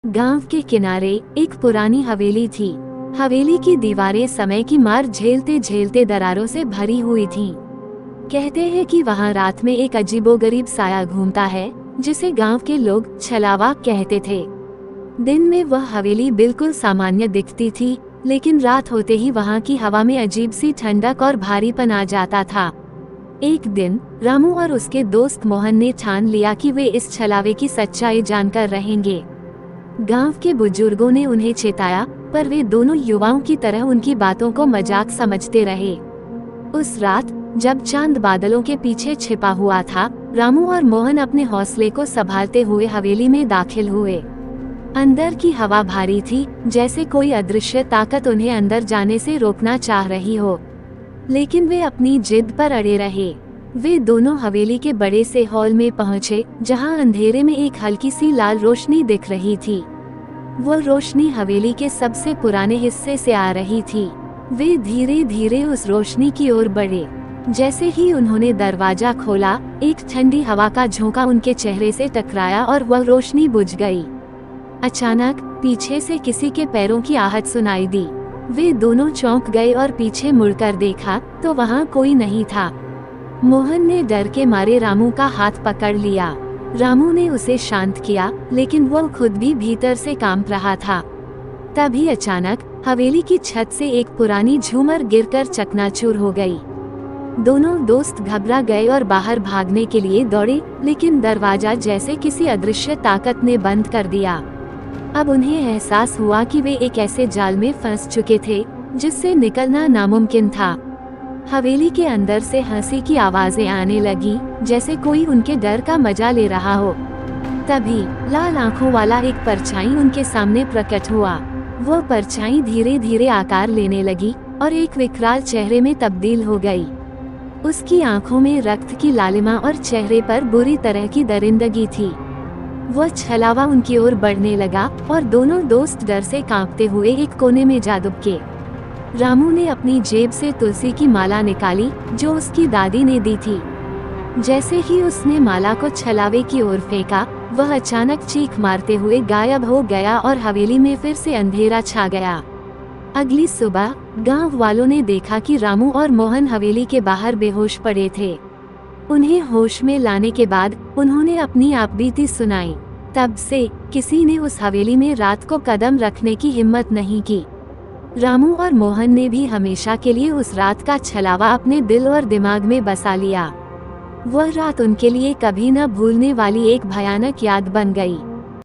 गांव के किनारे एक पुरानी हवेली थी। हवेली की दीवारें समय की मार झेलते झेलते दरारों से भरी हुई थीं। कहते हैं कि वहां रात में एक अजीबोगरीब साया घूमता है, जिसे गांव के लोग छलावा कहते थे। दिन में वह हवेली बिल्कुल सामान्य दिखती थी, लेकिन रात होते ही वहां की हवा में अजीब सी ठंडक और भारीपन आ जाता था। एक दिन रामू और उसके दोस्त मोहन ने ठान लिया कि वे इस छलावे की सच्चाई जानकर रहेंगे। गांव के बुजुर्गों ने उन्हें चेताया, पर वे दोनों युवाओं की तरह उनकी बातों को मजाक समझते रहे। उस रात जब चांद बादलों के पीछे छिपा हुआ था, रामू और मोहन अपने हौसले को संभालते हुए हवेली में दाखिल हुए। अंदर की हवा भारी थी, जैसे कोई अदृश्य ताकत उन्हें अंदर जाने से रोकना चाह रही हो, लेकिन वे अपनी जिद पर अड़े रहे। वे दोनों हवेली के बड़े से हॉल में पहुंचे, जहां अंधेरे में एक हल्की सी लाल रोशनी दिख रही थी। वो रोशनी हवेली के सबसे पुराने हिस्से से आ रही थी। वे धीरे धीरे उस रोशनी की ओर बढ़े। जैसे ही उन्होंने दरवाजा खोला, एक ठंडी हवा का झोंका उनके चेहरे से टकराया और वह रोशनी बुझ गई। अचानक पीछे से किसी के पैरों की आहट सुनाई दी। वे दोनों चौंक गए और पीछे मुड़कर देखा तो वहां कोई नहीं था। मोहन ने डर के मारे रामू का हाथ पकड़ लिया। रामू ने उसे शांत किया, लेकिन वो खुद भी भीतर से कांप रहा था। तभी अचानक हवेली की छत से एक पुरानी झूमर गिरकर चकनाचूर हो गई। दोनों दोस्त घबरा गए और बाहर भागने के लिए दौड़े, लेकिन दरवाजा जैसे किसी अदृश्य ताकत ने बंद कर दिया। अब उन्हें एहसास हुआ कि वे एक ऐसे जाल में फंस चुके थे जिससे निकलना नामुमकिन था। हवेली के अंदर से हंसी की आवाजें आने लगी, जैसे कोई उनके डर का मजा ले रहा हो। तभी लाल आंखों वाला एक परछाई उनके सामने प्रकट हुआ। वो परछाई धीरे धीरे आकार लेने लगी और एक विकराल चेहरे में तब्दील हो गई। उसकी आंखों में रक्त की लालिमा और चेहरे पर बुरी तरह की दरिंदगी थी। वह छलावा उनकी ओर बढ़ने लगा और दोनों दोस्त डर से कांपते हुए एक कोने में जा दुबके। रामू ने अपनी जेब से तुलसी की माला निकाली, जो उसकी दादी ने दी थी। जैसे ही उसने माला को छलावे की ओर फेंका, वह अचानक चीख मारते हुए गायब हो गया और हवेली में फिर से अंधेरा छा गया। अगली सुबह गांव वालों ने देखा कि रामू और मोहन हवेली के बाहर बेहोश पड़े थे। उन्हें होश में लाने के बाद उन्होंने अपनी आपबीती सुनाई। तब से किसी ने उस हवेली में रात को कदम रखने की हिम्मत नहीं की। रामू और मोहन ने भी हमेशा के लिए उस रात का छलावा अपने दिल और दिमाग में बसा लिया। वह रात उनके लिए कभी न भूलने वाली एक भयानक याद बन गई।